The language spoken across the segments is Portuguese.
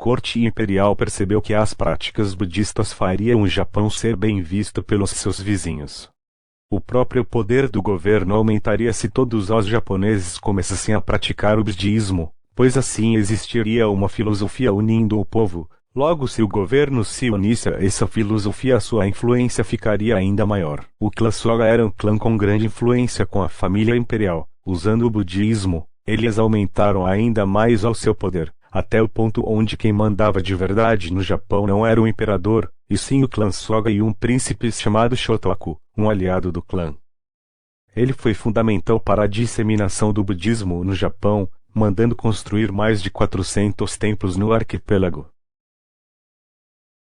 corte imperial percebeu que as práticas budistas fariam o Japão ser bem visto pelos seus vizinhos. O próprio poder do governo aumentaria se todos os japoneses começassem a praticar o budismo, pois assim existiria uma filosofia unindo o povo. Logo, se o governo se unisse a essa filosofia, sua influência ficaria ainda maior. O clã Soga era um clã com grande influência com a família imperial. Usando o budismo, eles aumentaram ainda mais o seu poder, até o ponto onde quem mandava de verdade no Japão não era o imperador, e sim o clã Soga e um príncipe chamado Shotoku, um aliado do clã. Ele foi fundamental para a disseminação do budismo no Japão, mandando construir mais de 400 templos no arquipélago.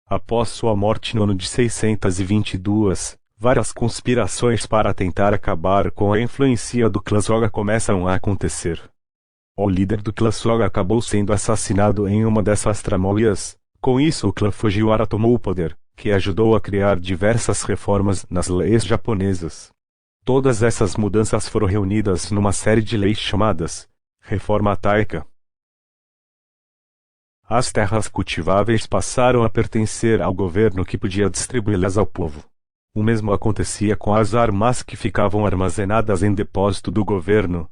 Após sua morte no ano de 622, várias conspirações para tentar acabar com a influência do clã Soga começam a acontecer. O líder do clã Soga acabou sendo assassinado em uma dessas tramóias. Com isso, o clã Fujiwara tomou o poder, que ajudou a criar diversas reformas nas leis japonesas. Todas essas mudanças foram reunidas numa série de leis chamadas Reforma Taika. As terras cultiváveis passaram a pertencer ao governo, que podia distribuí-las ao povo. O mesmo acontecia com as armas que ficavam armazenadas em depósito do governo.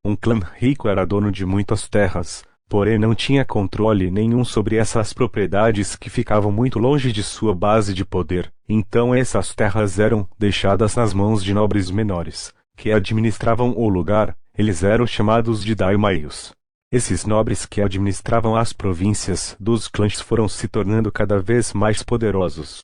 Um clã rico era dono de muitas terras, porém não tinha controle nenhum sobre essas propriedades que ficavam muito longe de sua base de poder. Então essas terras eram deixadas nas mãos de nobres menores, que administravam o lugar. Eles eram chamados de daimyos. Esses nobres que administravam as províncias dos clãs foram se tornando cada vez mais poderosos.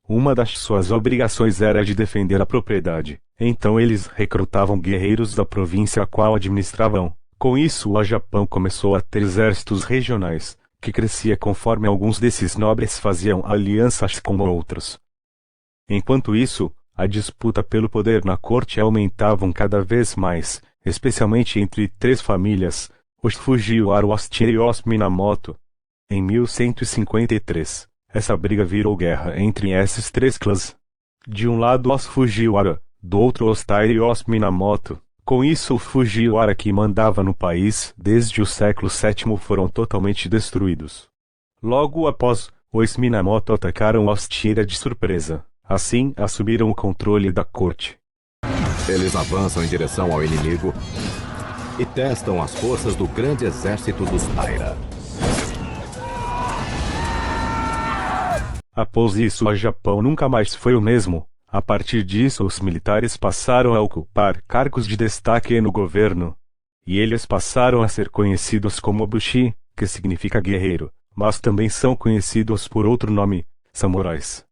Uma das suas obrigações era de defender a propriedade. Então eles recrutavam guerreiros da província a qual administravam. Com isso, o Japão começou a ter exércitos regionais, que crescia conforme alguns desses nobres faziam alianças com outros. Enquanto isso, a disputa pelo poder na corte aumentava cada vez mais, especialmente entre três famílias, os Fujiwara, os Taira e os Minamoto. Em 1153, essa briga virou guerra entre esses três clãs. De um lado os Fujiwara, do outro os Taira e os Minamoto. Com isso, o Fujiwara, que mandava no país desde o século VII, foram totalmente destruídos. Logo após, os Minamoto atacaram os Taira de surpresa. Assim, assumiram o controle da corte. Eles avançam em direção ao inimigo e testam as forças do grande exército dos Taira. Após isso, o Japão nunca mais foi o mesmo. A partir disso, os militares passaram a ocupar cargos de destaque no governo. E eles passaram a ser conhecidos como Bushi, que significa guerreiro, mas também são conhecidos por outro nome, samurais.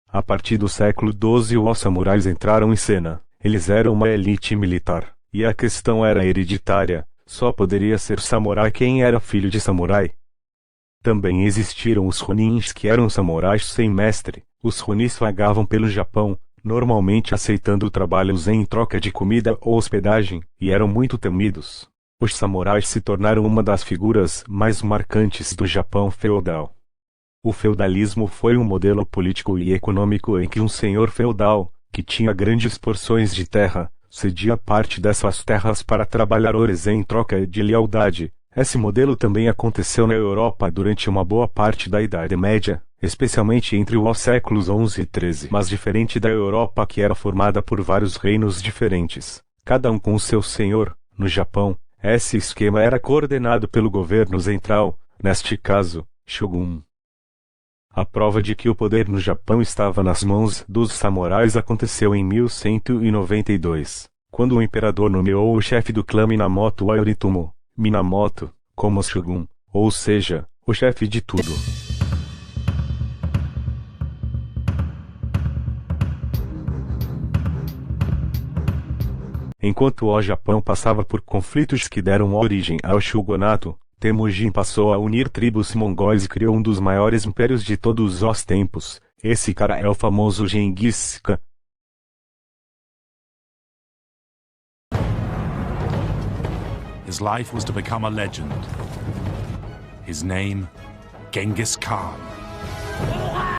A partir do século XII, os samurais entraram em cena. Eles eram uma elite militar. E a questão era hereditária, só poderia ser samurai quem era filho de samurai. Também existiram os ronins, que eram samurais sem mestre. Os ronins vagavam pelo Japão, normalmente aceitando trabalhos em troca de comida ou hospedagem, e eram muito temidos. Os samurais se tornaram uma das figuras mais marcantes do Japão feudal. O feudalismo foi um modelo político e econômico em que um senhor feudal, que tinha grandes porções de terra, cedia parte dessas terras para trabalhadores em troca de lealdade. Esse modelo também aconteceu na Europa durante uma boa parte da Idade Média, especialmente entre os séculos XI e XIII. Mas diferente da Europa, que era formada por vários reinos diferentes, cada um com o seu senhor, no Japão, esse esquema era coordenado pelo governo central, neste caso, Shogun. A prova de que o poder no Japão estava nas mãos dos samurais aconteceu em 1192, quando o imperador nomeou o chefe do clã Minamoto Yoritomo Minamoto como shogun, ou seja, o chefe de tudo. Enquanto o Japão passava por conflitos que deram origem ao shogunato, Temujin passou a unir tribos mongóis e criou um dos maiores impérios de todos os tempos. Esse cara é o famoso Gengis Khan. His life was to become a legend. His name, Genghis Khan.